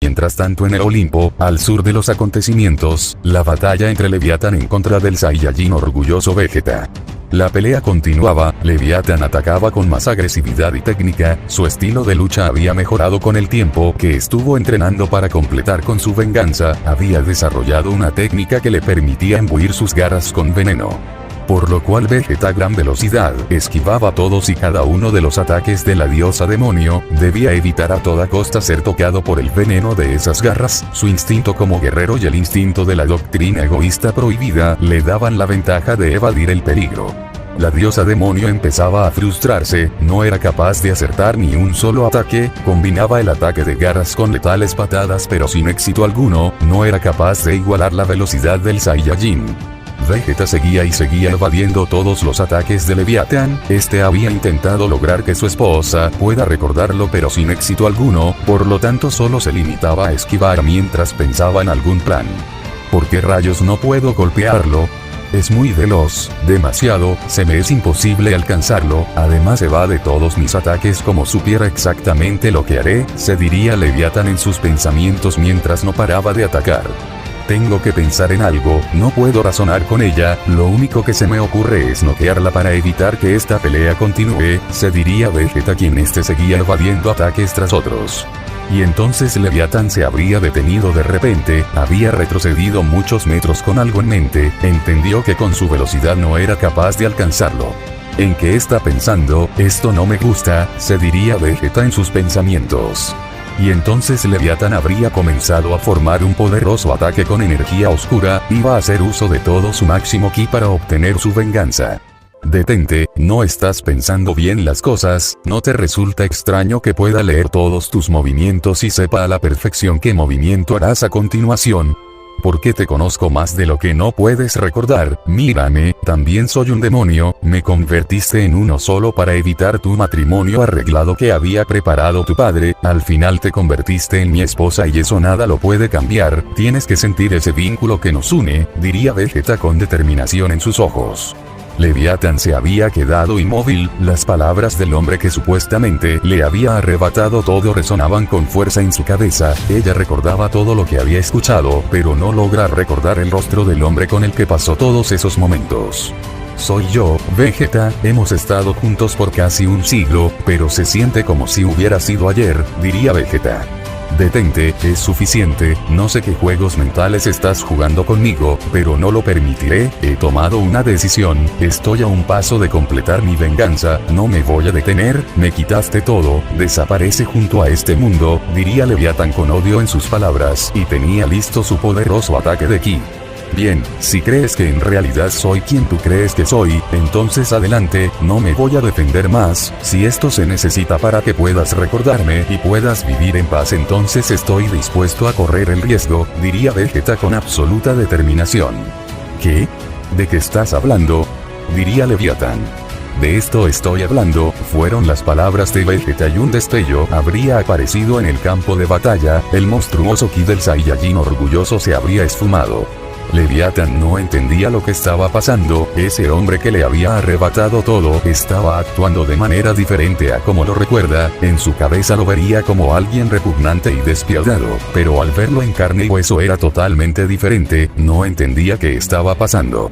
Mientras tanto en el Olimpo, al sur de los acontecimientos, la batalla entre Leviatán en contra del Saiyajin orgulloso Vegeta. La pelea continuaba, Leviatán atacaba con más agresividad y técnica, su estilo de lucha había mejorado con el tiempo que estuvo entrenando para completar con su venganza, había desarrollado una técnica que le permitía imbuir sus garras con veneno. Por lo cual Vegeta a gran velocidad esquivaba todos y cada uno de los ataques de la diosa demonio, debía evitar a toda costa ser tocado por el veneno de esas garras, su instinto como guerrero y el instinto de la doctrina egoísta prohibida le daban la ventaja de evadir el peligro. La diosa demonio empezaba a frustrarse, no era capaz de acertar ni un solo ataque, combinaba el ataque de garras con letales patadas pero sin éxito alguno, no era capaz de igualar la velocidad del Saiyajin. Vegeta seguía evadiendo todos los ataques de Leviatán, este había intentado lograr que su esposa pueda recordarlo pero sin éxito alguno, por lo tanto solo se limitaba a esquivar mientras pensaba en algún plan. ¿Por qué rayos no puedo golpearlo? Es muy veloz, demasiado, se me es imposible alcanzarlo, además evade todos mis ataques como supiera exactamente lo que haré, se diría Leviatán en sus pensamientos mientras no paraba de atacar. Tengo que pensar en algo, no puedo razonar con ella, lo único que se me ocurre es noquearla para evitar que esta pelea continúe, se diría Vegeta quien seguía evadiendo ataques tras otros. Y entonces Leviatán se habría detenido de repente, había retrocedido muchos metros con algo en mente, entendió que con su velocidad no era capaz de alcanzarlo. ¿En qué está pensando? Esto no me gusta, se diría Vegeta en sus pensamientos. Y entonces Leviatán habría comenzado a formar un poderoso ataque con energía oscura, iba a hacer uso de todo su máximo ki para obtener su venganza. Detente, no estás pensando bien las cosas, ¿no te resulta extraño que pueda leer todos tus movimientos y sepa a la perfección qué movimiento harás a continuación? Porque te conozco más de lo que no puedes recordar, mírame, también soy un demonio, me convertiste en uno solo para evitar tu matrimonio arreglado que había preparado tu padre, al final te convertiste en mi esposa y eso nada lo puede cambiar, tienes que sentir ese vínculo que nos une, diría Vegeta con determinación en sus ojos. Leviatán se había quedado inmóvil, las palabras del hombre que supuestamente le había arrebatado todo resonaban con fuerza en su cabeza, ella recordaba todo lo que había escuchado, pero no logra recordar el rostro del hombre con el que pasó todos esos momentos. Soy yo, Vegeta, hemos estado juntos por casi un siglo, pero se siente como si hubiera sido ayer, diría Vegeta. Detente, es suficiente, no sé qué juegos mentales estás jugando conmigo, pero no lo permitiré, he tomado una decisión, estoy a un paso de completar mi venganza, no me voy a detener, me quitaste todo, desaparece junto a este mundo, diría Leviatán con odio en sus palabras, y tenía listo su poderoso ataque de ki. Bien, si crees que en realidad soy quien tú crees que soy, entonces adelante, no me voy a defender más, si esto se necesita para que puedas recordarme y puedas vivir en paz entonces estoy dispuesto a correr el riesgo, diría Vegeta con absoluta determinación. ¿Qué? ¿De qué estás hablando? Diría Leviatán. De esto estoy hablando, fueron las palabras de Vegeta y un destello habría aparecido en el campo de batalla, el monstruoso ki del Saiyajin orgulloso se habría esfumado. Leviatán no entendía lo que estaba pasando, ese hombre que le había arrebatado todo estaba actuando de manera diferente a como lo recuerda, en su cabeza lo vería como alguien repugnante y despiadado, pero al verlo en carne y hueso era totalmente diferente, no entendía qué estaba pasando.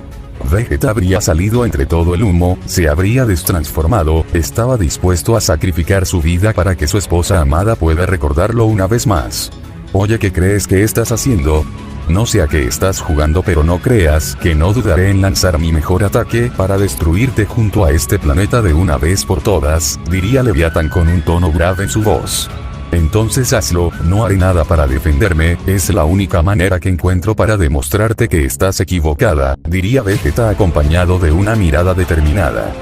Vegeta habría salido entre todo el humo, se habría destransformado, estaba dispuesto a sacrificar su vida para que su esposa amada pueda recordarlo una vez más. Oye, ¿qué crees que estás haciendo? No sé a qué estás jugando, pero no creas que no dudaré en lanzar mi mejor ataque para destruirte junto a este planeta de una vez por todas, diría Leviatán con un tono grave en su voz. Entonces hazlo, no haré nada para defenderme, es la única manera que encuentro para demostrarte que estás equivocada, diría Vegeta acompañado de una mirada determinada.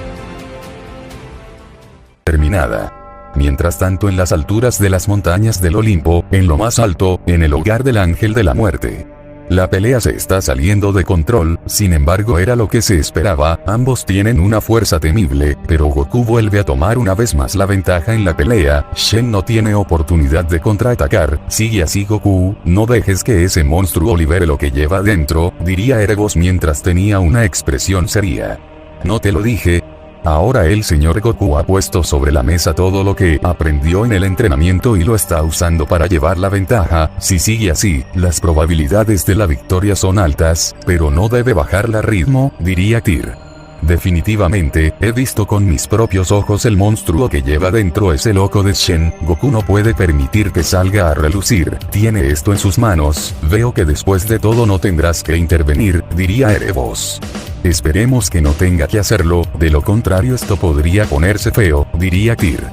Mientras tanto en las alturas de las montañas del Olimpo, en lo más alto, en el hogar del Ángel de la Muerte. La pelea se está saliendo de control, sin embargo era lo que se esperaba, ambos tienen una fuerza temible, pero Goku vuelve a tomar una vez más la ventaja en la pelea, Shen no tiene oportunidad de contraatacar, sigue así Goku, no dejes que ese monstruo libere lo que lleva dentro, diría Erebos mientras tenía una expresión seria. ¿No te lo dije? Ahora el señor Goku ha puesto sobre la mesa todo lo que aprendió en el entrenamiento y lo está usando para llevar la ventaja, si sigue así, las probabilidades de la victoria son altas, pero no debe bajarle ritmo, diría Tyr. Definitivamente, he visto con mis propios ojos el monstruo que lleva dentro ese loco de Shen, Goku no puede permitir que salga a relucir, tiene esto en sus manos, veo que después de todo no tendrás que intervenir, diría Erebos. Esperemos que no tenga que hacerlo, de lo contrario esto podría ponerse feo, diría Tyr.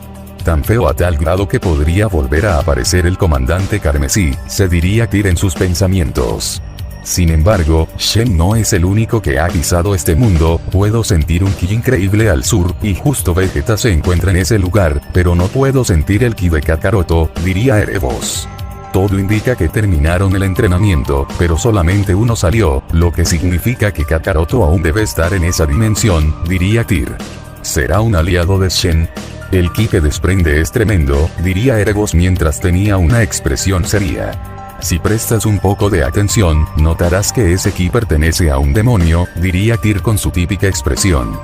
Tan feo a tal grado que podría volver a aparecer el comandante carmesí, se diría Tyr en sus pensamientos. Sin embargo, Shen no es el único que ha pisado este mundo, puedo sentir un ki increíble al sur, y justo Vegeta se encuentra en ese lugar, pero no puedo sentir el ki de Kakaroto, diría Erebos. Todo indica que terminaron el entrenamiento, pero solamente uno salió, lo que significa que Kakaroto aún debe estar en esa dimensión, diría Tyr. ¿Será un aliado de Shen? El ki que desprende es tremendo, diría Erebos mientras tenía una expresión seria. Si prestas un poco de atención, notarás que ese ki pertenece a un demonio, diría Tyr con su típica expresión.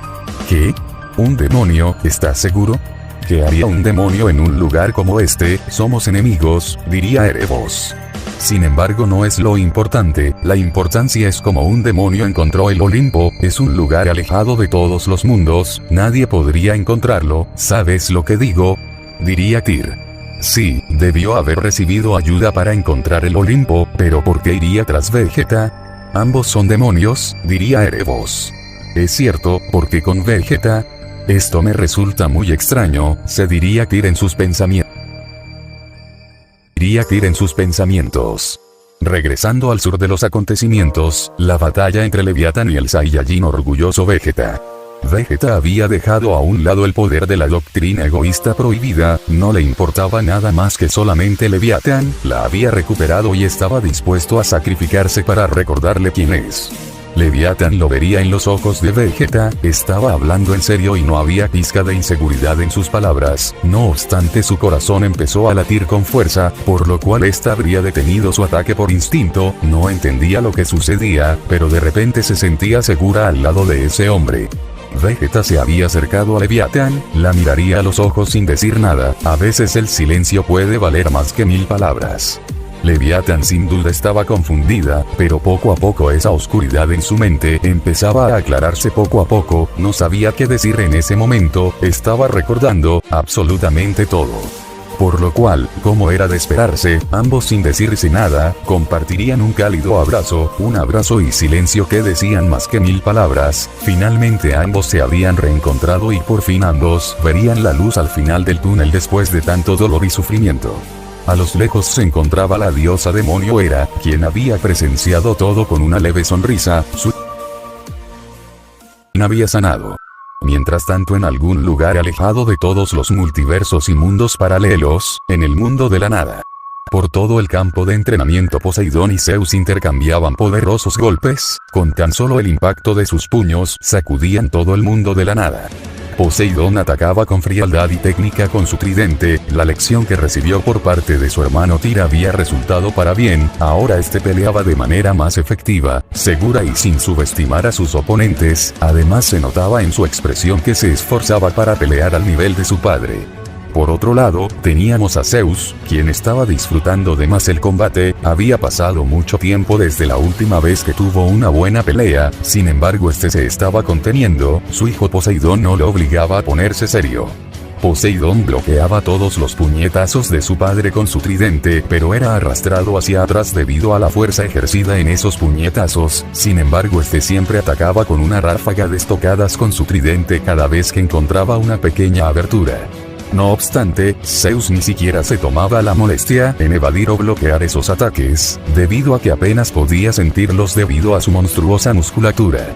¿Qué? ¿Un demonio? ¿Estás seguro? ¿Qué haría un demonio en un lugar como este? Somos enemigos, diría Erebos. Sin embargo no es lo importante, la importancia es como un demonio encontró el Olimpo, es un lugar alejado de todos los mundos, nadie podría encontrarlo, ¿sabes lo que digo? Diría Tyr. Sí, debió haber recibido ayuda para encontrar el Olimpo, pero ¿por qué iría tras Vegeta? Ambos son demonios, diría Erebos. Es cierto, porque con Vegeta... Esto me resulta muy extraño, se diría Tyr en sus pensamientos. Regresando al sur de los acontecimientos, la batalla entre Leviatán y el Saiyajin orgulloso Vegeta. Vegeta había dejado a un lado el poder de la doctrina egoísta prohibida, no le importaba nada más que solamente Leviatán, la había recuperado y estaba dispuesto a sacrificarse para recordarle quién es. Leviatán lo vería en los ojos de Vegeta, estaba hablando en serio y no había pizca de inseguridad en sus palabras, no obstante su corazón empezó a latir con fuerza, por lo cual ésta habría detenido su ataque por instinto, no entendía lo que sucedía, pero de repente se sentía segura al lado de ese hombre. Vegeta se había acercado a Leviatán, la miraría a los ojos sin decir nada, a veces el silencio puede valer más que 1000 palabras. Leviatán sin duda estaba confundida, pero poco a poco esa oscuridad en su mente empezaba a aclararse poco a poco, no sabía qué decir en ese momento, estaba recordando absolutamente todo. Por lo cual, como era de esperarse, ambos sin decirse nada, compartirían un cálido abrazo, un abrazo y silencio que decían más que 1000 palabras, finalmente ambos se habían reencontrado y por fin ambos verían la luz al final del túnel después de tanto dolor y sufrimiento. A los lejos se encontraba la diosa demonio Hera, quien había presenciado todo con una leve sonrisa, su había sanado. Mientras tanto en algún lugar alejado de todos los multiversos y mundos paralelos, en el mundo de la nada. Por todo el campo de entrenamiento Poseidón y Zeus intercambiaban poderosos golpes, con tan solo el impacto de sus puños sacudían todo el mundo de la nada. Poseidón atacaba con frialdad y técnica con su tridente, la lección que recibió por parte de su hermano Tyr había resultado para bien, ahora este peleaba de manera más efectiva, segura y sin subestimar a sus oponentes, además se notaba en su expresión que se esforzaba para pelear al nivel de su padre. Por otro lado, teníamos a Zeus, quien estaba disfrutando de más el combate, había pasado mucho tiempo desde la última vez que tuvo una buena pelea, sin embargo este se estaba conteniendo, su hijo Poseidón no lo obligaba a ponerse serio. Poseidón bloqueaba todos los puñetazos de su padre con su tridente, pero era arrastrado hacia atrás debido a la fuerza ejercida en esos puñetazos, sin embargo este siempre atacaba con una ráfaga de estocadas con su tridente cada vez que encontraba una pequeña abertura. No obstante, Zeus ni siquiera se tomaba la molestia en evadir o bloquear esos ataques, debido a que apenas podía sentirlos debido a su monstruosa musculatura.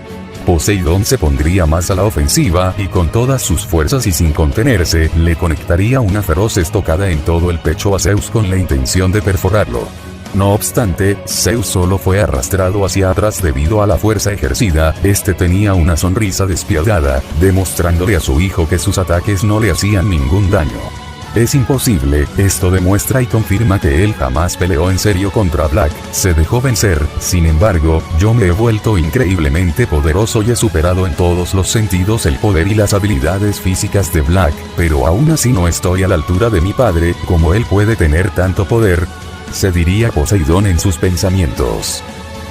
Poseidón se pondría más a la ofensiva y con todas sus fuerzas y sin contenerse, le conectaría una feroz estocada en todo el pecho a Zeus con la intención de perforarlo. No obstante, Zeus solo fue arrastrado hacia atrás debido a la fuerza ejercida. Este tenía una sonrisa despiadada, demostrándole a su hijo que sus ataques no le hacían ningún daño. Es imposible, esto demuestra y confirma que él jamás peleó en serio contra Black, se dejó vencer. Sin embargo, yo me he vuelto increíblemente poderoso y he superado en todos los sentidos el poder y las habilidades físicas de Black, pero aún así no estoy a la altura de mi padre. ¿Cómo él puede tener tanto poder?, se diría Poseidón en sus pensamientos.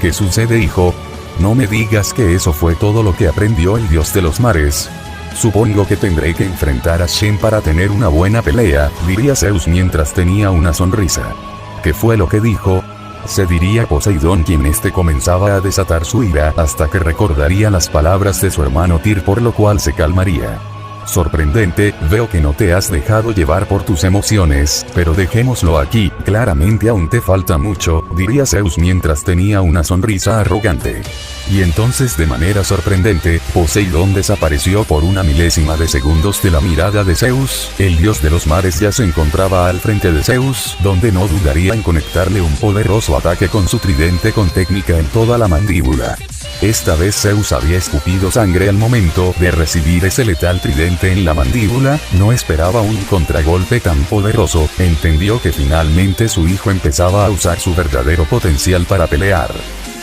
¿Qué sucede, hijo? No me digas que eso fue todo lo que aprendió el dios de los mares. Supongo que tendré que enfrentar a Shen para tener una buena pelea, diría Zeus mientras tenía una sonrisa. ¿Qué fue lo que dijo?, se diría Poseidón, quien comenzaba a desatar su ira hasta que recordaría las palabras de su hermano Tyr, por lo cual se calmaría. Sorprendente, veo que no te has dejado llevar por tus emociones, pero dejémoslo aquí, claramente aún te falta mucho, diría Zeus mientras tenía una sonrisa arrogante. Y entonces, de manera sorprendente, Poseidón desapareció por una milésima de segundos de la mirada de Zeus. El dios de los mares ya se encontraba al frente de Zeus, donde no dudaría en conectarle un poderoso ataque con su tridente con técnica en toda la mandíbula. Esta vez Zeus había escupido sangre al momento de recibir ese letal tridente en la mandíbula. No esperaba un contragolpe tan poderoso, entendió que finalmente su hijo empezaba a usar su verdadero potencial para pelear.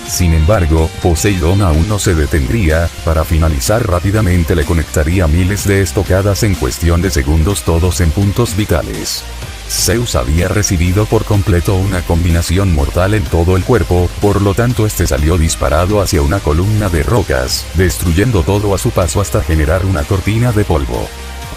Sin embargo, Poseidón aún no se detendría. Para finalizar rápidamente le conectaría miles de estocadas en cuestión de segundos, todos en puntos vitales. Zeus había recibido por completo una combinación mortal en todo el cuerpo, por lo tanto salió disparado hacia una columna de rocas, destruyendo todo a su paso hasta generar una cortina de polvo.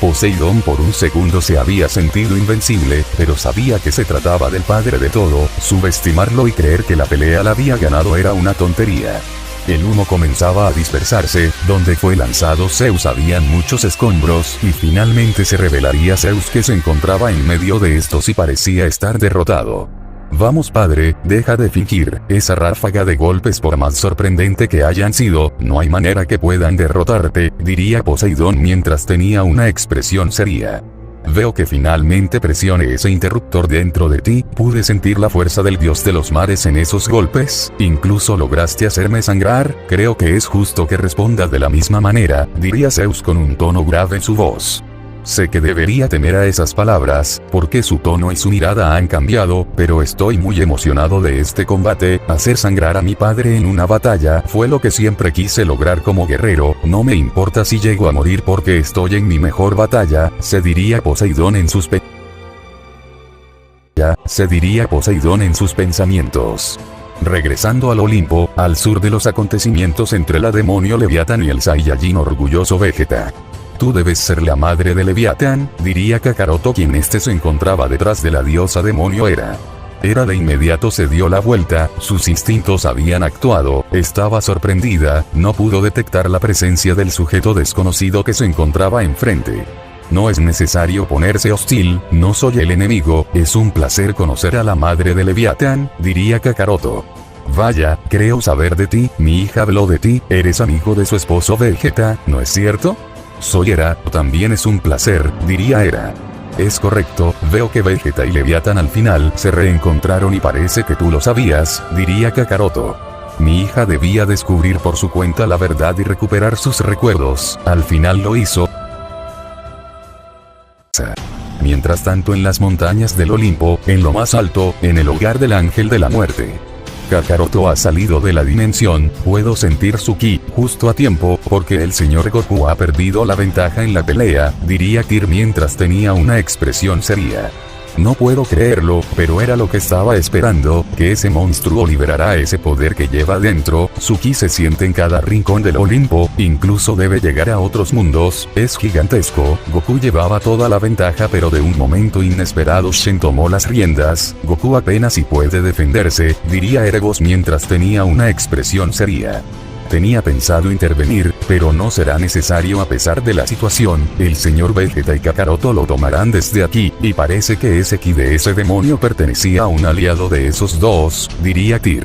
Poseidón por un segundo se había sentido invencible, pero sabía que se trataba del padre de todo. Subestimarlo y creer que la pelea la había ganado era una tontería. El humo comenzaba a dispersarse. Donde fue lanzado Zeus habían muchos escombros, y finalmente se revelaría Zeus que se encontraba en medio de estos y parecía estar derrotado. Vamos padre, deja de fingir. Esa ráfaga de golpes, por más sorprendente que hayan sido, no hay manera que puedan derrotarte, diría Poseidón mientras tenía una expresión seria. Veo que finalmente presioné ese interruptor dentro de ti. Pude sentir la fuerza del dios de los mares en esos golpes. Incluso lograste hacerme sangrar. Creo que es justo que responda de la misma manera, diría Zeus con un tono grave en su voz. Sé que debería temer a esas palabras, porque su tono y su mirada han cambiado, pero estoy muy emocionado de este combate. Hacer sangrar a mi padre en una batalla fue lo que siempre quise lograr como guerrero. No me importa si llego a morir porque estoy en mi mejor batalla, se diría Poseidón en sus pensamientos. Regresando al Olimpo, al sur de los acontecimientos entre la demonio Leviatán y el Saiyajin orgulloso Vegeta. Tú debes ser la madre de Leviatán, diría Kakaroto, quien se encontraba detrás de la diosa demonio Hera. Hera de inmediato se dio la vuelta, sus instintos habían actuado, estaba sorprendida, no pudo detectar la presencia del sujeto desconocido que se encontraba enfrente. No es necesario ponerse hostil, no soy el enemigo, es un placer conocer a la madre de Leviatán, diría Kakaroto. Vaya, creo saber de ti, mi hija habló de ti, eres amigo de su esposo Vegeta, ¿no es cierto? Soy Hera, también es un placer, diría Hera. Es correcto, veo que Vegeta y Leviatán al final se reencontraron y parece que tú lo sabías, diría Kakaroto. Mi hija debía descubrir por su cuenta la verdad y recuperar sus recuerdos, al final lo hizo. Mientras tanto, en las montañas del Olimpo, en lo más alto, en el hogar del ángel de la muerte. Kakaroto ha salido de la dimensión, puedo sentir su ki, justo a tiempo, porque el señor Goku ha perdido la ventaja en la pelea, diría Tyr mientras tenía una expresión seria. No puedo creerlo, pero era lo que estaba esperando, que ese monstruo liberará ese poder que lleva dentro. Su ki se siente en cada rincón del Olimpo, incluso debe llegar a otros mundos, es gigantesco. Goku llevaba toda la ventaja, pero de un momento inesperado Shen tomó las riendas. Goku apenas si puede defenderse, diría Erebos mientras tenía una expresión seria. Tenía pensado intervenir, pero no será necesario a pesar de la situación. El señor Vegeta y Kakaroto lo tomarán desde aquí, y parece que ese ki de ese demonio pertenecía a un aliado de esos dos, diría Tyr.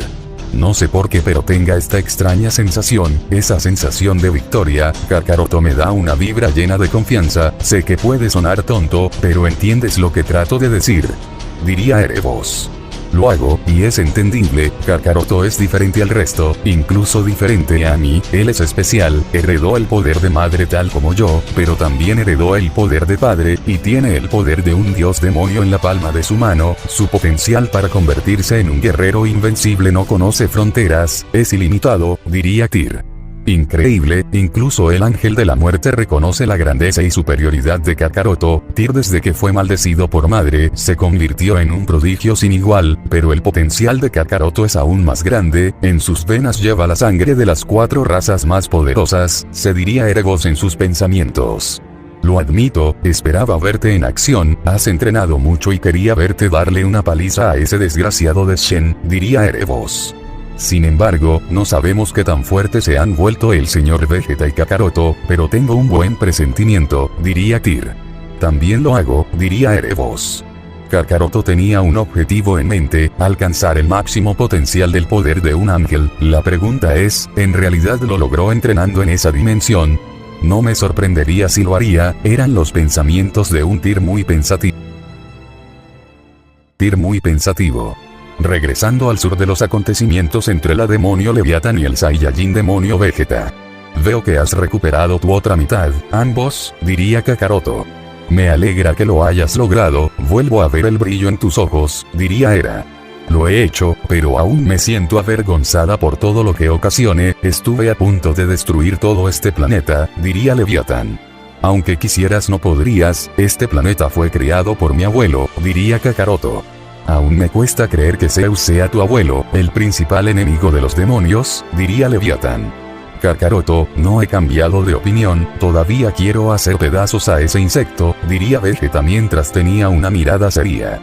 No sé por qué, pero tenga esta extraña sensación, esa sensación de victoria. Kakaroto me da una vibra llena de confianza. Sé que puede sonar tonto, pero entiendes lo que trato de decir, diría Erebos. Lo hago, y es entendible. Kakaroto es diferente al resto, incluso diferente a mí. Él es especial, heredó el poder de madre tal como yo, pero también heredó el poder de padre, y tiene el poder de un dios demonio en la palma de su mano. Su potencial para convertirse en un guerrero invencible no conoce fronteras, es ilimitado, diría Tyr. Increíble, incluso el ángel de la muerte reconoce la grandeza y superioridad de Kakaroto. Tyr, desde que fue maldecido por madre, se convirtió en un prodigio sin igual, pero el potencial de Kakaroto es aún más grande. En sus venas lleva la sangre de las 4 razas más poderosas, se diría Erebos en sus pensamientos. Lo admito, esperaba verte en acción, has entrenado mucho y quería verte darle una paliza a ese desgraciado de Shen, diría Erebos. Sin embargo, no sabemos qué tan fuertes se han vuelto el señor Vegeta y Kakaroto, pero tengo un buen presentimiento, diría Tyr. También lo hago, diría Erebos. Kakaroto tenía un objetivo en mente, alcanzar el máximo potencial del poder de un ángel. La pregunta es, ¿en realidad lo logró entrenando en esa dimensión? No me sorprendería si lo haría, eran los pensamientos de un Tyr muy pensativo. Regresando al sur de los acontecimientos entre la demonio Leviatán y el Saiyajin demonio Vegeta. Veo que has recuperado tu otra mitad, ambos, diría Kakaroto. Me alegra que lo hayas logrado, vuelvo a ver el brillo en tus ojos, diría Hera. Lo he hecho, pero aún me siento avergonzada por todo lo que ocasioné, estuve a punto de destruir todo este planeta, diría Leviatán. Aunque quisieras no podrías, este planeta fue creado por mi abuelo, diría Kakaroto. Aún me cuesta creer que Zeus sea tu abuelo, el principal enemigo de los demonios, diría Leviatán. Kakaroto, no he cambiado de opinión, todavía quiero hacer pedazos a ese insecto, diría Vegeta mientras tenía una mirada seria.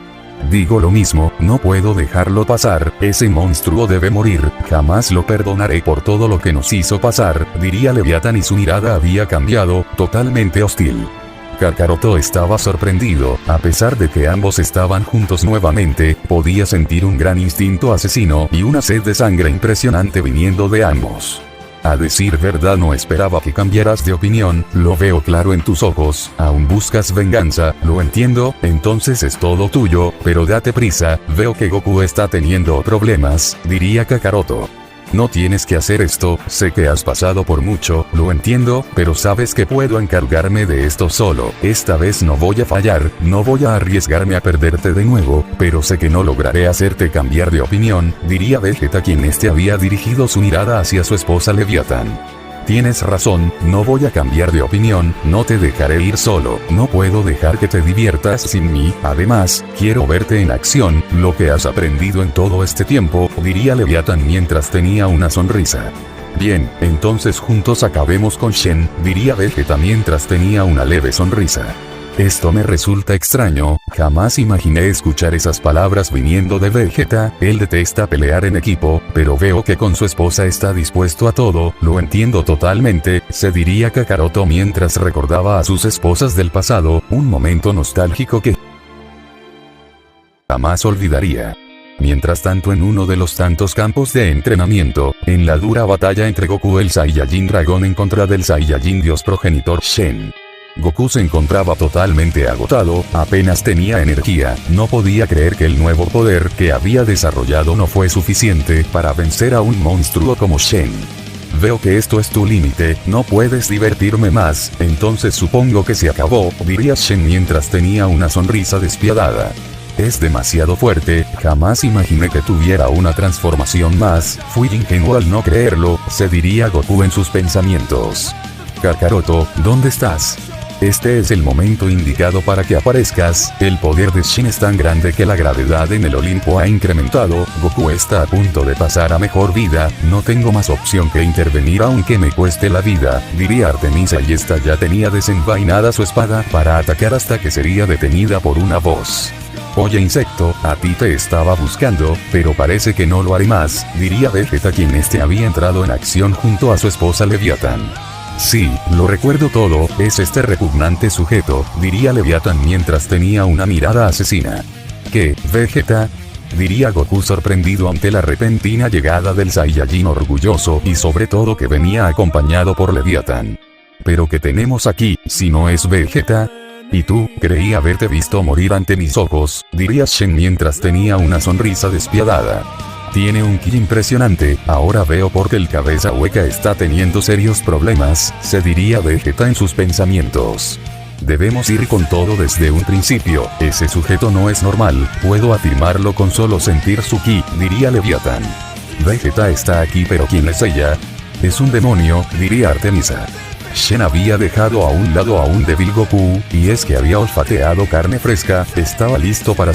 Digo lo mismo, no puedo dejarlo pasar, ese monstruo debe morir, jamás lo perdonaré por todo lo que nos hizo pasar, diría Leviatán y su mirada había cambiado, totalmente hostil. Kakaroto estaba sorprendido, a pesar de que ambos estaban juntos nuevamente, podía sentir un gran instinto asesino y una sed de sangre impresionante viniendo de ambos. A decir verdad no esperaba que cambiaras de opinión, lo veo claro en tus ojos, aún buscas venganza, lo entiendo, entonces es todo tuyo, pero date prisa, veo que Goku está teniendo problemas, diría Kakaroto. No tienes que hacer esto, sé que has pasado por mucho, lo entiendo, pero sabes que puedo encargarme de esto solo, esta vez no voy a fallar, no voy a arriesgarme a perderte de nuevo, pero sé que no lograré hacerte cambiar de opinión, diría Vegeta quien había dirigido su mirada hacia su esposa Leviatán. Tienes razón, no voy a cambiar de opinión, no te dejaré ir solo, no puedo dejar que te diviertas sin mí, además, quiero verte en acción, lo que has aprendido en todo este tiempo, diría Leviatán mientras tenía una sonrisa. Bien, entonces juntos acabemos con Shen, diría Vegeta mientras tenía una leve sonrisa. Esto me resulta extraño, jamás imaginé escuchar esas palabras viniendo de Vegeta, él detesta pelear en equipo, pero veo que con su esposa está dispuesto a todo, lo entiendo totalmente, se diría Kakaroto mientras recordaba a sus esposas del pasado, un momento nostálgico que jamás olvidaría. Mientras tanto en uno de los tantos campos de entrenamiento, en la dura batalla entre Goku el Saiyajin Dragón en contra del Saiyajin Dios progenitor Shen. Goku se encontraba totalmente agotado, apenas tenía energía, no podía creer que el nuevo poder que había desarrollado no fue suficiente para vencer a un monstruo como Shen. Veo que esto es tu límite, no puedes divertirme más, entonces supongo que se acabó, diría Shen mientras tenía una sonrisa despiadada. Es demasiado fuerte, jamás imaginé que tuviera una transformación más, fui ingenuo al no creerlo, se diría Goku en sus pensamientos. Kakaroto, ¿dónde estás? Este es el momento indicado para que aparezcas, el poder de Shen es tan grande que la gravedad en el Olimpo ha incrementado, Goku está a punto de pasar a mejor vida, no tengo más opción que intervenir aunque me cueste la vida, diría Artemisa y esta ya tenía desenvainada su espada para atacar hasta que sería detenida por una voz. Oye insecto, a ti te estaba buscando, pero parece que no lo haré más, diría Vegeta quien había entrado en acción junto a su esposa Leviatán. Sí, lo recuerdo todo, es este repugnante sujeto, diría Leviatán mientras tenía una mirada asesina. ¿Qué, Vegeta? Diría Goku sorprendido ante la repentina llegada del Saiyajin orgulloso y sobre todo que venía acompañado por Leviatán. ¿Pero qué tenemos aquí, si no es Vegeta? Y tú, creí haberte visto morir ante mis ojos, diría Shen mientras tenía una sonrisa despiadada. Tiene un ki impresionante, ahora veo por qué el cabeza hueca está teniendo serios problemas, se diría Vegeta en sus pensamientos. Debemos ir con todo desde un principio, ese sujeto no es normal, puedo afirmarlo con solo sentir su ki, diría Leviatán. Vegeta está aquí, pero ¿quién es ella? Es un demonio, diría Artemisa. Shen había dejado a un lado a un débil Goku, y es que había olfateado carne fresca, estaba listo para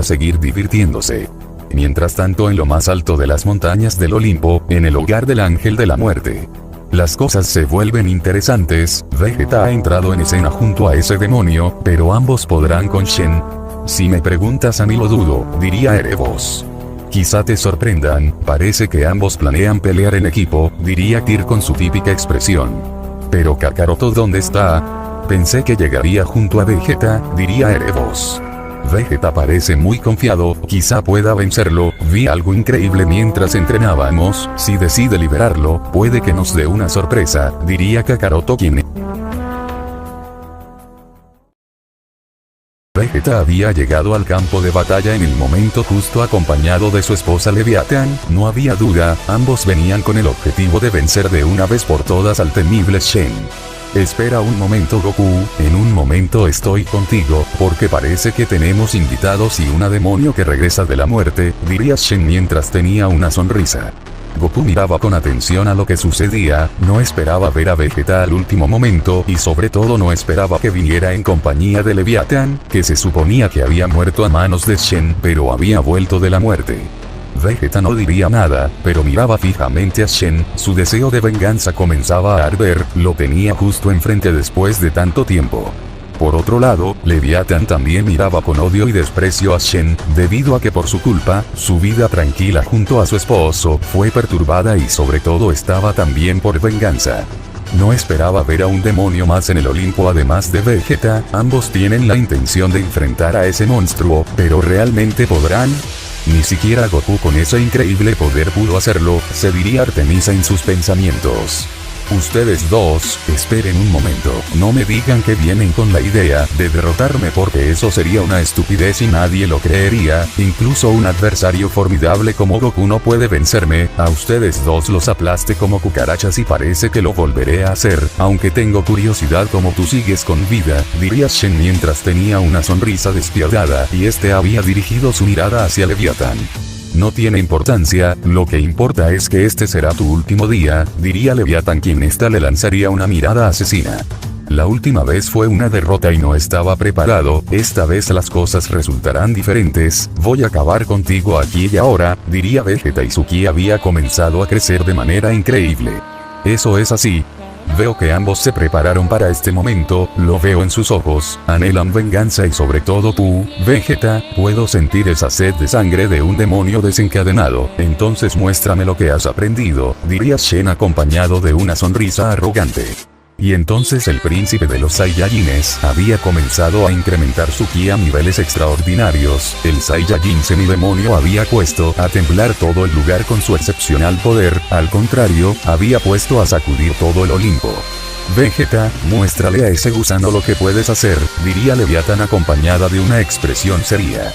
seguir divirtiéndose. Mientras tanto, en lo más alto de las montañas del Olimpo, en el hogar del Ángel de la Muerte, las cosas se vuelven interesantes. Vegeta ha entrado en escena junto a ese demonio, pero ambos podrán con Shen. Si me preguntas a mí, lo dudo, diría Erebos. Quizá te sorprendan, parece que ambos planean pelear en equipo, diría Tyr con su típica expresión. Pero Kakaroto, ¿dónde está? Pensé que llegaría junto a Vegeta, diría Erebos. Vegeta parece muy confiado, quizá pueda vencerlo, vi algo increíble mientras entrenábamos, si decide liberarlo, puede que nos dé una sorpresa, diría Kakaroto, quien Vegeta había llegado al campo de batalla en el momento justo acompañado de su esposa Leviatán, no había duda, ambos venían con el objetivo de vencer de una vez por todas al temible Shen. Espera un momento, Goku, en un momento estoy contigo, porque parece que tenemos invitados y una demonio que regresa de la muerte, diría Shen mientras tenía una sonrisa. Goku miraba con atención a lo que sucedía, no esperaba ver a Vegeta al último momento y sobre todo no esperaba que viniera en compañía de Leviatán, que se suponía que había muerto a manos de Shen, pero había vuelto de la muerte. Vegeta no diría nada, pero miraba fijamente a Shen, su deseo de venganza comenzaba a arder, lo tenía justo enfrente después de tanto tiempo. Por otro lado, Leviatán también miraba con odio y desprecio a Shen, debido a que por su culpa, su vida tranquila junto a su esposo fue perturbada y sobre todo estaba también por venganza. No esperaba ver a un demonio más en el Olimpo además de Vegeta, ambos tienen la intención de enfrentar a ese monstruo, pero ¿realmente podrán? Ni siquiera Goku con ese increíble poder pudo hacerlo, se diría Artemisa en sus pensamientos. Ustedes dos, esperen un momento, no me digan que vienen con la idea de derrotarme porque eso sería una estupidez y nadie lo creería, incluso un adversario formidable como Goku no puede vencerme, a ustedes dos los aplaste como cucarachas y parece que lo volveré a hacer, aunque tengo curiosidad como tú sigues con vida, diría Shen mientras tenía una sonrisa despiadada y este había dirigido su mirada hacia Leviatán. No tiene importancia, lo que importa es que este será tu último día, diría Leviatán quien esta le lanzaría una mirada asesina. La última vez fue una derrota y no estaba preparado, esta vez las cosas resultarán diferentes, voy a acabar contigo aquí y ahora, diría Vegeta y su ki había comenzado a crecer de manera increíble. Eso es así. Veo que ambos se prepararon para este momento, lo veo en sus ojos, anhelan venganza y sobre todo tú, Vegeta, puedo sentir esa sed de sangre de un demonio desencadenado, entonces muéstrame lo que has aprendido, diría Shen acompañado de una sonrisa arrogante. Y entonces el príncipe de los Saiyajines había comenzado a incrementar su ki a niveles extraordinarios, el Saiyajin semidemonio había puesto a temblar todo el lugar con su excepcional poder, al contrario, había puesto a sacudir todo el Olimpo. Vegeta, muéstrale a ese gusano lo que puedes hacer, diría Leviatán acompañada de una expresión seria.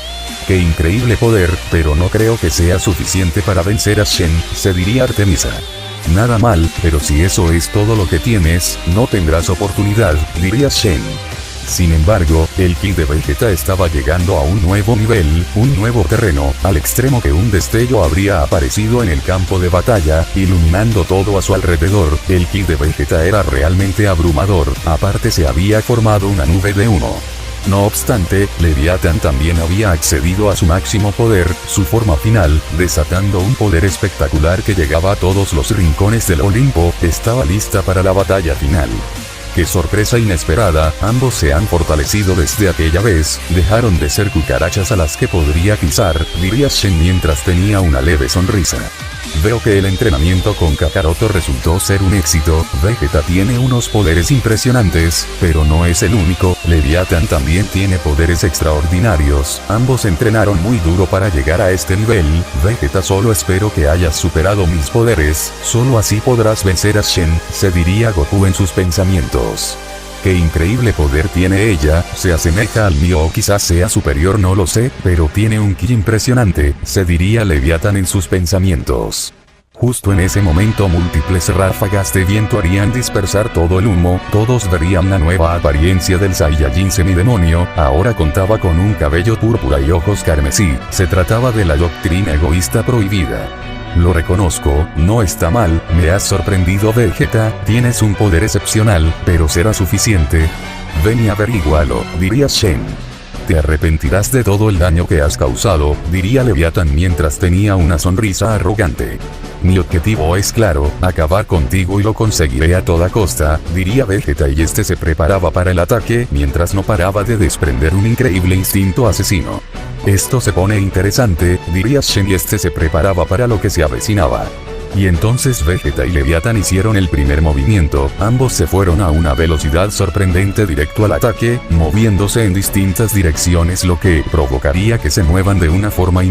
Qué increíble poder, pero no creo que sea suficiente para vencer a Shen, se diría Artemisa. Nada mal, pero si eso es todo lo que tienes, no tendrás oportunidad, diría Shen. Sin embargo, el ki de Vegeta estaba llegando a un nuevo nivel, un nuevo terreno, al extremo que un destello habría aparecido en el campo de batalla, iluminando todo a su alrededor, el ki de Vegeta era realmente abrumador, aparte se había formado una nube de humo. No obstante, Leviatán también había accedido a su máximo poder, su forma final, desatando un poder espectacular que llegaba a todos los rincones del Olimpo, estaba lista para la batalla final. ¡Qué sorpresa inesperada! Ambos se han fortalecido desde aquella vez, dejaron de ser cucarachas a las que podría pisar, diría Shen mientras tenía una leve sonrisa. Veo que el entrenamiento con Kakaroto resultó ser un éxito. Vegeta tiene unos poderes impresionantes, pero no es el único. Leviathan también tiene poderes extraordinarios. Ambos entrenaron muy duro para llegar a este nivel. Vegeta, solo espero que hayas superado mis poderes, solo así podrás vencer a Shen, se diría Goku en sus pensamientos. Qué increíble poder tiene ella, se asemeja al mío o quizás sea superior, no lo sé, pero tiene un ki impresionante, se diría Leviathan en sus pensamientos. Justo en ese momento múltiples ráfagas de viento harían dispersar todo el humo, todos verían la nueva apariencia del Saiyajin semidemonio, ahora contaba con un cabello púrpura y ojos carmesí, se trataba de la doctrina egoísta prohibida. Lo reconozco, no está mal, me has sorprendido Vegeta, tienes un poder excepcional, pero ¿será suficiente? Ven y averígualo, diría Shen. Te arrepentirás de todo el daño que has causado, diría Leviathan mientras tenía una sonrisa arrogante. Mi objetivo es claro, acabar contigo y lo conseguiré a toda costa, diría Vegeta y este se preparaba para el ataque mientras no paraba de desprender un increíble instinto asesino. Esto se pone interesante, diría Shen y este se preparaba para lo que se avecinaba. Y entonces Vegeta y Leviathan hicieron el primer movimiento, ambos se fueron a una velocidad sorprendente directo al ataque, moviéndose en distintas direcciones, lo que provocaría que se muevan de una forma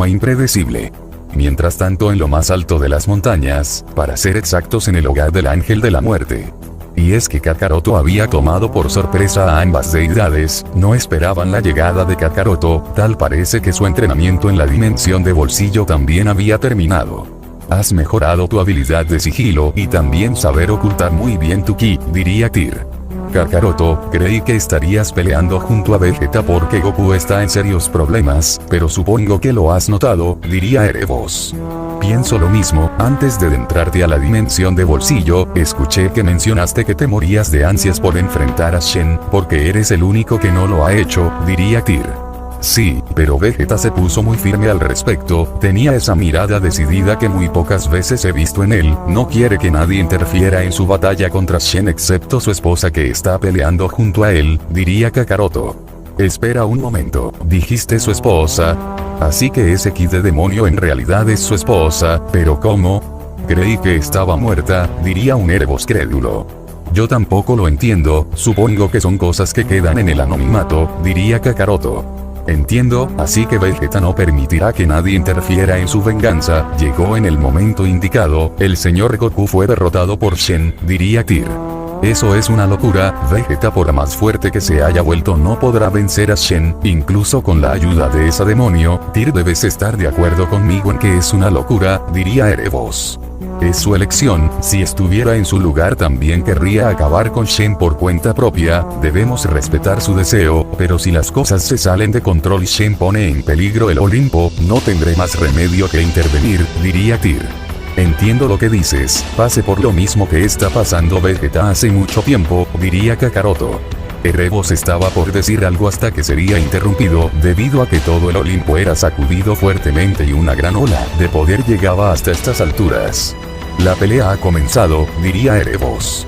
impredecible. Mientras tanto, en lo más alto de las montañas, para ser exactos en el hogar del Ángel de la Muerte. Y es que Kakaroto había tomado por sorpresa a ambas deidades, no esperaban la llegada de Kakaroto, tal parece que su entrenamiento en la dimensión de bolsillo también había terminado. Has mejorado tu habilidad de sigilo y también saber ocultar muy bien tu ki, diría Tyr. Kakaroto, creí que estarías peleando junto a Vegeta porque Goku está en serios problemas, pero supongo que lo has notado, diría Erebos. Pienso lo mismo, antes de adentrarte a la dimensión de bolsillo, escuché que mencionaste que te morías de ansias por enfrentar a Shen, porque eres el único que no lo ha hecho, diría Tyr. Sí, pero Vegeta se puso muy firme al respecto, tenía esa mirada decidida que muy pocas veces he visto en él, no quiere que nadie interfiera en su batalla contra Shen excepto su esposa que está peleando junto a él, diría Kakaroto. Espera un momento, dijiste su esposa. Así que ese ki de demonio en realidad es su esposa, pero ¿cómo? Creí que estaba muerta, diría un Erebos crédulo. Yo tampoco lo entiendo, supongo que son cosas que quedan en el anonimato, diría Kakaroto. Entiendo, así que Vegeta no permitirá que nadie interfiera en su venganza, llegó en el momento indicado, el señor Goku fue derrotado por Shen, diría Tyr. Eso es una locura, Vegeta por más fuerte que se haya vuelto no podrá vencer a Shen, incluso con la ayuda de ese demonio, Tyr debes estar de acuerdo conmigo en que es una locura, diría Erebos. Es su elección, si estuviera en su lugar también querría acabar con Shen por cuenta propia, debemos respetar su deseo, pero si las cosas se salen de control y Shen pone en peligro el Olimpo, no tendré más remedio que intervenir, diría Tyr. Entiendo lo que dices, pase por lo mismo que está pasando Vegeta hace mucho tiempo, diría Kakaroto. Erebos estaba por decir algo hasta que sería interrumpido, debido a que todo el Olimpo era sacudido fuertemente y una gran ola de poder llegaba hasta estas alturas. La pelea ha comenzado, diría Erebos.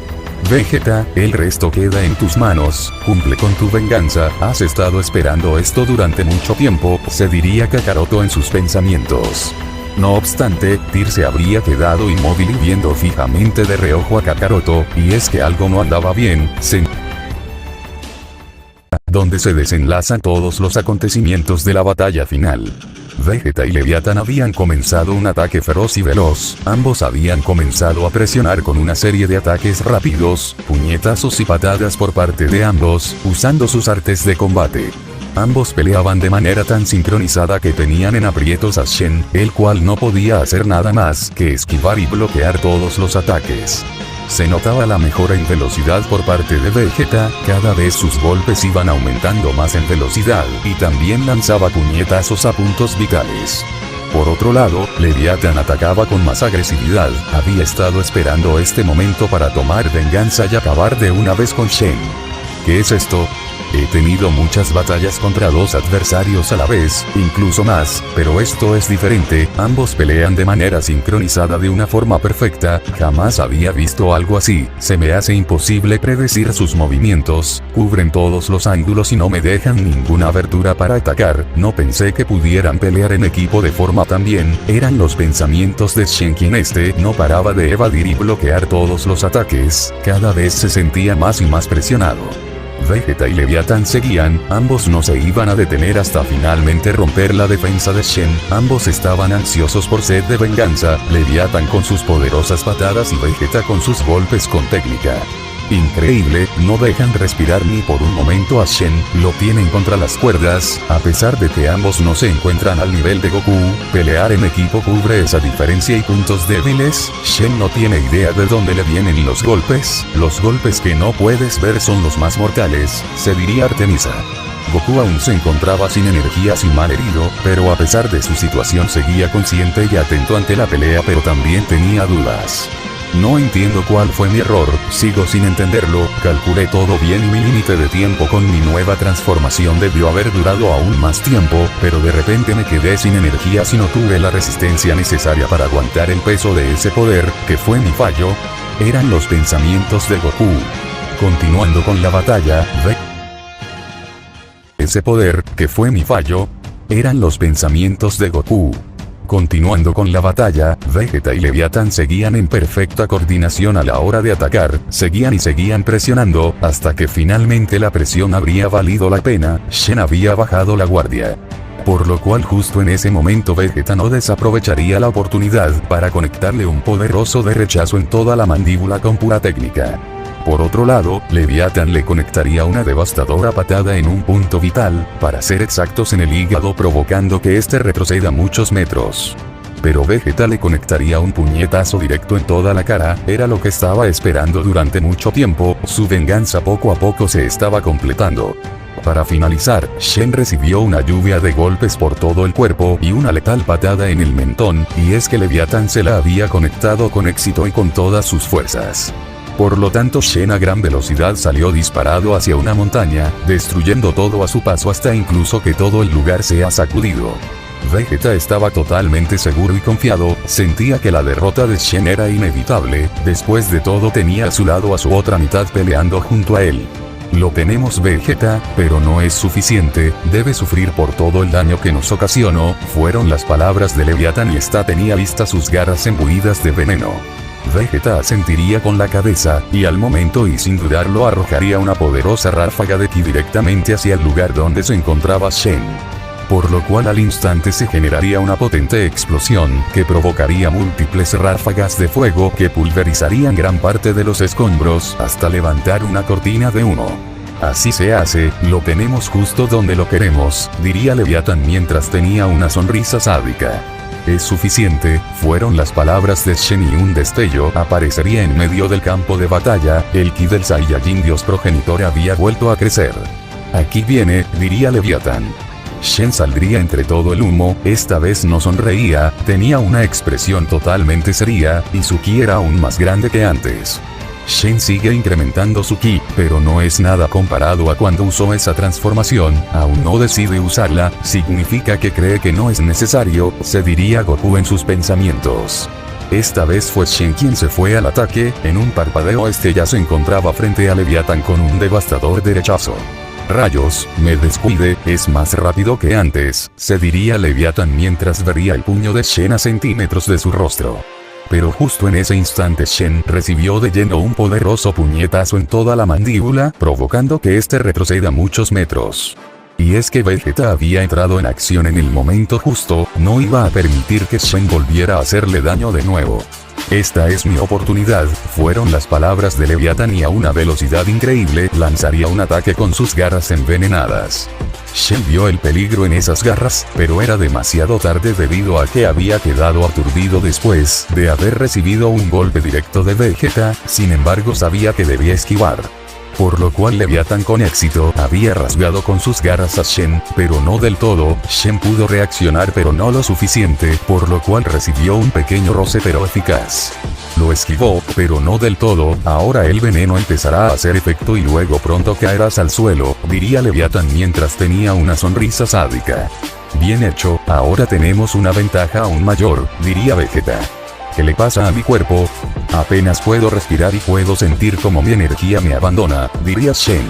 Vegeta, el resto queda en tus manos, cumple con tu venganza, has estado esperando esto durante mucho tiempo, se diría Kakaroto en sus pensamientos. No obstante, Tyr se habría quedado inmóvil y viendo fijamente de reojo a Kakaroto, y es que algo no andaba bien, donde se desenlazan todos los acontecimientos de la batalla final. Vegeta y Leviathan habían comenzado un ataque feroz y veloz, ambos habían comenzado a presionar con una serie de ataques rápidos, puñetazos y patadas por parte de ambos, usando sus artes de combate. Ambos peleaban de manera tan sincronizada que tenían en aprietos a Shen, el cual no podía hacer nada más que esquivar y bloquear todos los ataques. Se notaba la mejora en velocidad por parte de Vegeta, cada vez sus golpes iban aumentando más en velocidad, y también lanzaba puñetazos a puntos vitales. Por otro lado, Leviathan atacaba con más agresividad, había estado esperando este momento para tomar venganza y acabar de una vez con Shen. ¿Qué es esto? He tenido muchas batallas contra dos adversarios a la vez, incluso más, pero esto es diferente, ambos pelean de manera sincronizada de una forma perfecta, jamás había visto algo así, se me hace imposible predecir sus movimientos, cubren todos los ángulos y no me dejan ninguna abertura para atacar, no pensé que pudieran pelear en equipo de forma tan bien, eran los pensamientos de Shen quien no paraba de evadir y bloquear todos los ataques, cada vez se sentía más y más presionado. Vegeta y Leviatán seguían, ambos no se iban a detener hasta finalmente romper la defensa de Shen, ambos estaban ansiosos por sed de venganza, Leviatán con sus poderosas patadas y Vegeta con sus golpes con técnica. Increíble, no dejan respirar ni por un momento a Shen, lo tienen contra las cuerdas, a pesar de que ambos no se encuentran al nivel de Goku, pelear en equipo cubre esa diferencia y puntos débiles, Shen no tiene idea de dónde le vienen los golpes que no puedes ver son los más mortales, se diría Artemisa. Goku aún se encontraba sin energías y mal herido, pero a pesar de su situación seguía consciente y atento ante la pelea pero también tenía dudas. No entiendo cuál fue mi error, sigo sin entenderlo, calculé todo bien y mi límite de tiempo con mi nueva transformación debió haber durado aún más tiempo, pero de repente me quedé sin energías y no tuve la resistencia necesaria para aguantar el peso de ese poder, que fue mi fallo. Eran los pensamientos de Goku. Continuando con la batalla, ese poder, que fue mi fallo, eran los pensamientos de Goku. Continuando con la batalla, Vegeta y Leviatán seguían en perfecta coordinación a la hora de atacar, seguían y seguían presionando, hasta que finalmente la presión habría valido la pena, Shen había bajado la guardia. Por lo cual justo en ese momento Vegeta no desaprovecharía la oportunidad para conectarle un poderoso de rechazo en toda la mandíbula con pura técnica. Por otro lado, Leviatán le conectaría una devastadora patada en un punto vital, para ser exactos en el hígado provocando que este retroceda muchos metros. Pero Vegeta le conectaría un puñetazo directo en toda la cara, era lo que estaba esperando durante mucho tiempo, su venganza poco a poco se estaba completando. Para finalizar, Shen recibió una lluvia de golpes por todo el cuerpo y una letal patada en el mentón, y es que Leviatán se la había conectado con éxito y con todas sus fuerzas. Por lo tanto Shen a gran velocidad salió disparado hacia una montaña, destruyendo todo a su paso hasta incluso que todo el lugar sea sacudido. Vegeta estaba totalmente seguro y confiado, sentía que la derrota de Shen era inevitable, después de todo tenía a su lado a su otra mitad peleando junto a él. Lo tenemos Vegeta, pero no es suficiente, debe sufrir por todo el daño que nos ocasionó, fueron las palabras de Leviatán y esta tenía listas sus garras embuidas de veneno. Vegeta asentiría con la cabeza, y al momento y sin dudarlo arrojaría una poderosa ráfaga de ki directamente hacia el lugar donde se encontraba Shen. Por lo cual al instante se generaría una potente explosión, que provocaría múltiples ráfagas de fuego que pulverizarían gran parte de los escombros, hasta levantar una cortina de humo. Así se hace, lo tenemos justo donde lo queremos, diría Leviatán mientras tenía una sonrisa sádica. Es suficiente, fueron las palabras de Shen y un destello aparecería en medio del campo de batalla, el ki del Saiyajin Dios progenitor había vuelto a crecer. Aquí viene, diría Leviatán. Shen saldría entre todo el humo, esta vez no sonreía, tenía una expresión totalmente seria, y su ki era aún más grande que antes. Shen sigue incrementando su ki, pero no es nada comparado a cuando usó esa transformación, aún no decide usarla, significa que cree que no es necesario, se diría Goku en sus pensamientos. Esta vez fue Shen quien se fue al ataque, en un parpadeo ya se encontraba frente a Leviatán con un devastador derechazo. Rayos, me descuide, es más rápido que antes, se diría Leviatán mientras vería el puño de Shen a centímetros de su rostro. Pero justo en ese instante Shen recibió de lleno un poderoso puñetazo en toda la mandíbula, provocando que este retroceda muchos metros. Y es que Vegeta había entrado en acción en el momento justo, no iba a permitir que Shen volviera a hacerle daño de nuevo. Esta es mi oportunidad, fueron las palabras de Leviatán y a una velocidad increíble lanzaría un ataque con sus garras envenenadas. Shen vio el peligro en esas garras, pero era demasiado tarde debido a que había quedado aturdido después de haber recibido un golpe directo de Vegeta, sin embargo sabía que debía esquivar. Por lo cual Leviatán con éxito había rasgado con sus garras a Shen, pero no del todo, Shen pudo reaccionar pero no lo suficiente, por lo cual recibió un pequeño roce pero eficaz. Lo esquivó, pero no del todo. Ahora el veneno empezará a hacer efecto y luego pronto caerás al suelo, diría Leviatán mientras tenía una sonrisa sádica. Bien hecho, ahora tenemos una ventaja aún mayor, diría Vegeta. ¿Qué le pasa a mi cuerpo? Apenas puedo respirar y puedo sentir como mi energía me abandona, diría Shen.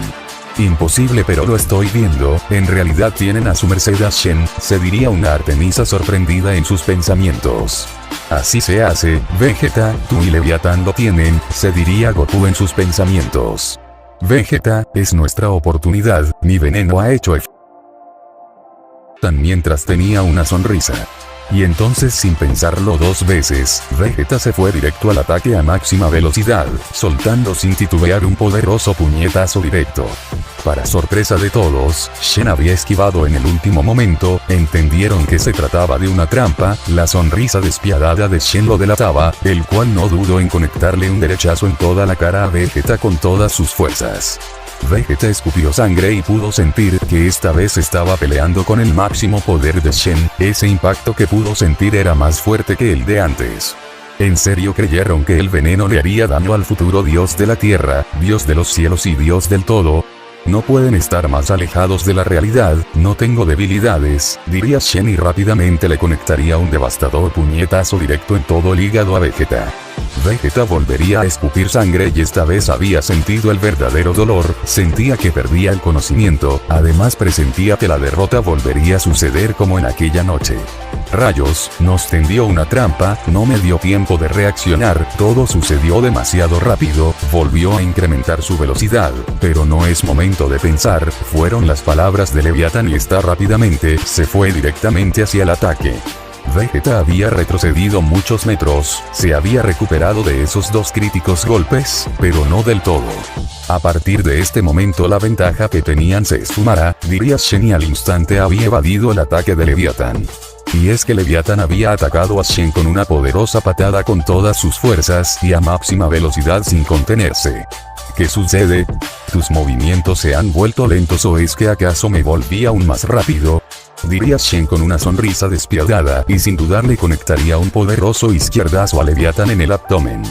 Imposible, pero lo estoy viendo, en realidad tienen a su merced a Shen, se diría una Artemisa sorprendida en sus pensamientos. Así se hace, Vegeta, tú y Leviatán lo tienen, se diría Goku en sus pensamientos. Vegeta, es nuestra oportunidad, mi veneno ha hecho efecto. Mientras tenía una sonrisa. Y entonces sin pensarlo dos veces, Vegeta se fue directo al ataque a máxima velocidad, soltando sin titubear un poderoso puñetazo directo. Para sorpresa de todos, Shen había esquivado en el último momento, entendieron que se trataba de una trampa, la sonrisa despiadada de Shen lo delataba, el cual no dudó en conectarle un derechazo en toda la cara a Vegeta con todas sus fuerzas. Vegeta escupió sangre y pudo sentir que esta vez estaba peleando con el máximo poder de Shen, ese impacto que pudo sentir era más fuerte que el de antes. ¿En serio creyeron que el veneno le haría daño al futuro dios de la tierra, dios de los cielos y dios del todo? No pueden estar más alejados de la realidad, no tengo debilidades, diría Shen y rápidamente le conectaría un devastador puñetazo directo en todo el hígado a Vegeta. Vegeta volvería a escupir sangre y esta vez había sentido el verdadero dolor, sentía que perdía el conocimiento, además presentía que la derrota volvería a suceder como en aquella noche. Rayos, nos tendió una trampa, no me dio tiempo de reaccionar, todo sucedió demasiado rápido, volvió a incrementar su velocidad, pero no es momento de pensar, fueron las palabras de Leviatán y esta rápidamente, se fue directamente hacia el ataque. Vegeta había retrocedido muchos metros, se había recuperado de esos dos críticos golpes, pero no del todo. A partir de este momento la ventaja que tenían se esfumará, diría Shen y al instante había evadido el ataque de Leviatán. Y es que Leviatán había atacado a Shen con una poderosa patada con todas sus fuerzas y a máxima velocidad sin contenerse. ¿Qué sucede? ¿Tus movimientos se han vuelto lentos o es que acaso me volví aún más rápido? Diría Shen con una sonrisa despiadada y sin dudar le conectaría un poderoso izquierdazo a Leviatán en el abdomen.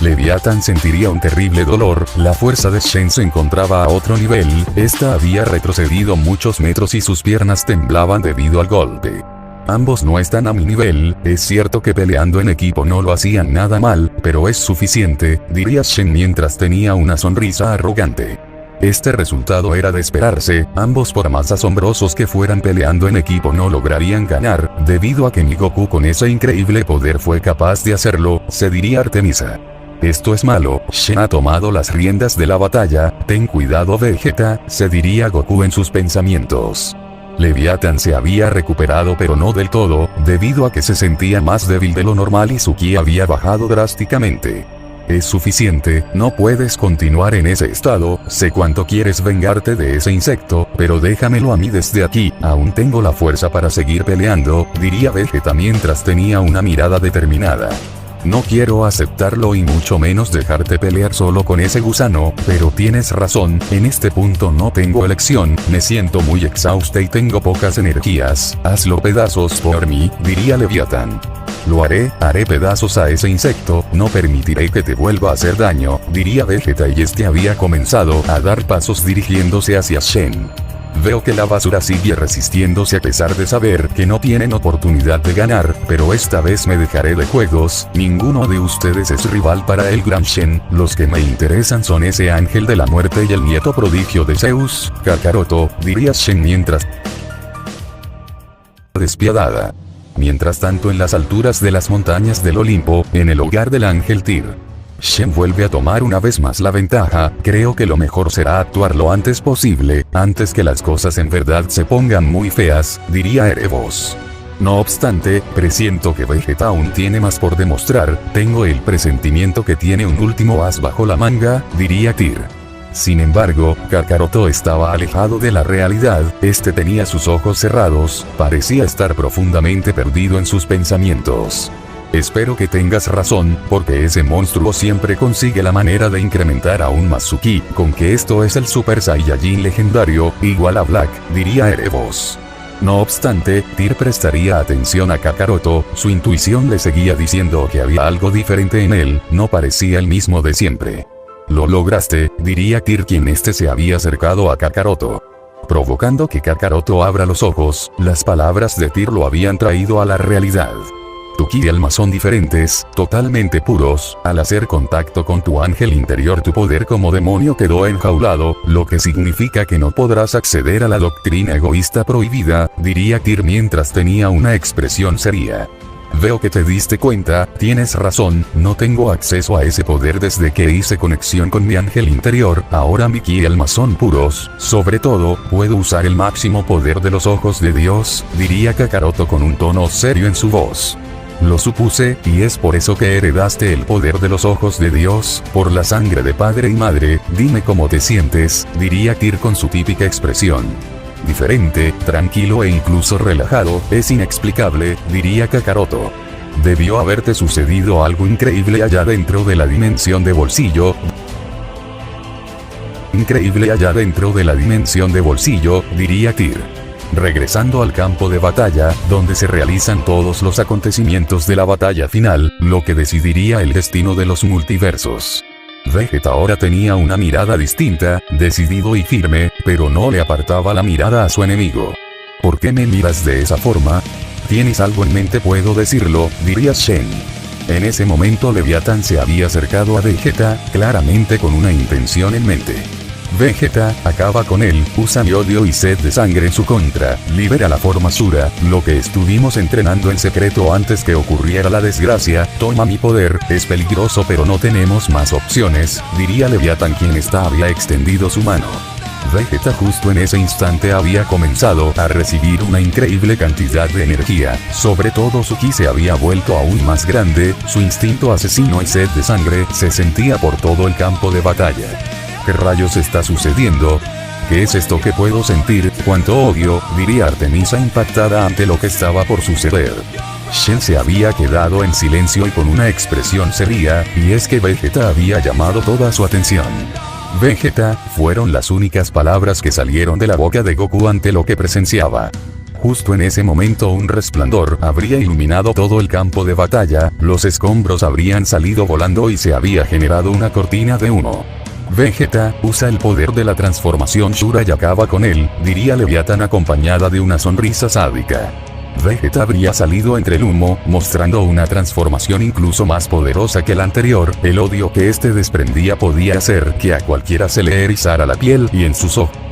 Leviatán sentiría un terrible dolor, la fuerza de Shen se encontraba a otro nivel, esta había retrocedido muchos metros y sus piernas temblaban debido al golpe. Ambos no están a mi nivel, es cierto que peleando en equipo no lo hacían nada mal, pero es suficiente, diría Shen mientras tenía una sonrisa arrogante. Este resultado era de esperarse, ambos por más asombrosos que fueran peleando en equipo no lograrían ganar, debido a que mi Goku con ese increíble poder fue capaz de hacerlo, se diría Artemisa. Esto es malo, Shen ha tomado las riendas de la batalla, ten cuidado Vegeta, se diría Goku en sus pensamientos. Leviatán se había recuperado pero no del todo, debido a que se sentía más débil de lo normal y su ki había bajado drásticamente. Es suficiente, no puedes continuar en ese estado, sé cuánto quieres vengarte de ese insecto, pero déjamelo a mí desde aquí, aún tengo la fuerza para seguir peleando, diría Vegeta mientras tenía una mirada determinada. No quiero aceptarlo y mucho menos dejarte pelear solo con ese gusano, pero tienes razón, en este punto no tengo elección, me siento muy exhausta y tengo pocas energías, hazlo pedazos por mí, diría Leviatán. Lo haré pedazos a ese insecto, no permitiré que te vuelva a hacer daño, diría Vegeta y este había comenzado a dar pasos dirigiéndose hacia Shen. Veo que la basura sigue resistiéndose a pesar de saber que no tienen oportunidad de ganar, pero esta vez me dejaré de juegos, ninguno de ustedes es rival para el Gran Shen, los que me interesan son ese ángel de la muerte y el nieto prodigio de Zeus, Kakaroto, diría Shen mientras despiadada. Mientras tanto en las alturas de las montañas del Olimpo, en el hogar del ángel Tyr. Shen vuelve a tomar una vez más la ventaja, creo que lo mejor será actuar lo antes posible, antes que las cosas en verdad se pongan muy feas, diría Erebos. No obstante, presiento que Vegeta aún tiene más por demostrar, tengo el presentimiento que tiene un último as bajo la manga, diría Tyr. Sin embargo, Kakaroto estaba alejado de la realidad, este tenía sus ojos cerrados, parecía estar profundamente perdido en sus pensamientos. Espero que tengas razón, porque ese monstruo siempre consigue la manera de incrementar aún más su ki, con que esto es el Super Saiyajin legendario, igual a Black, diría Erebos. No obstante, Tyr prestaría atención a Kakaroto, su intuición le seguía diciendo que había algo diferente en él, no parecía el mismo de siempre. Lo lograste, diría Tyr quien se había acercado a Kakaroto. Provocando que Kakaroto abra los ojos, las palabras de Tyr lo habían traído a la realidad. Tu ki y alma son diferentes, totalmente puros, al hacer contacto con tu ángel interior tu poder como demonio quedó enjaulado, lo que significa que no podrás acceder a la doctrina egoísta prohibida, diría Tyr mientras tenía una expresión seria. Veo que te diste cuenta, tienes razón, no tengo acceso a ese poder desde que hice conexión con mi ángel interior, ahora mi ki y alma son puros, sobre todo, puedo usar el máximo poder de los ojos de Dios, diría Kakaroto con un tono serio en su voz. Lo supuse, y es por eso que heredaste el poder de los ojos de Dios, por la sangre de padre y madre, dime cómo te sientes, diría Tyr con su típica expresión. Diferente, tranquilo e incluso relajado, es inexplicable, diría Kakaroto. Debió haberte sucedido algo increíble allá dentro de la dimensión de bolsillo. Increíble allá dentro de la dimensión de bolsillo, diría Tyr. Regresando al campo de batalla, donde se realizan todos los acontecimientos de la batalla final, lo que decidiría el destino de los multiversos. Vegeta ahora tenía una mirada distinta, decidido y firme, pero no le apartaba la mirada a su enemigo. ¿Por qué me miras de esa forma? ¿Tienes algo en mente? Puedo decirlo, diría Shen. En ese momento Leviatán se había acercado a Vegeta, claramente con una intención en mente. Vegeta, acaba con él, usa mi odio y sed de sangre en su contra, libera la forma Sura, lo que estuvimos entrenando en secreto antes que ocurriera la desgracia, toma mi poder, es peligroso pero no tenemos más opciones, diría Leviatán quien había extendido su mano. Vegeta justo en ese instante había comenzado a recibir una increíble cantidad de energía, sobre todo su ki se había vuelto aún más grande, su instinto asesino y sed de sangre se sentía por todo el campo de batalla. ¿Qué rayos está sucediendo? ¿Qué es esto que puedo sentir? ¡Cuánto odio!, diría Artemisa impactada ante lo que estaba por suceder. Shen se había quedado en silencio y con una expresión seria, y es que Vegeta había llamado toda su atención. Vegeta, fueron las únicas palabras que salieron de la boca de Goku ante lo que presenciaba. Justo en ese momento un resplandor habría iluminado todo el campo de batalla, los escombros habrían salido volando y se había generado una cortina de humo. Vegeta, usa el poder de la transformación Shura y acaba con él, diría Leviatán acompañada de una sonrisa sádica. Vegeta habría salido entre el humo, mostrando una transformación incluso más poderosa que la anterior, el odio que desprendía podía hacer que a cualquiera se le erizara la piel y en sus ojos.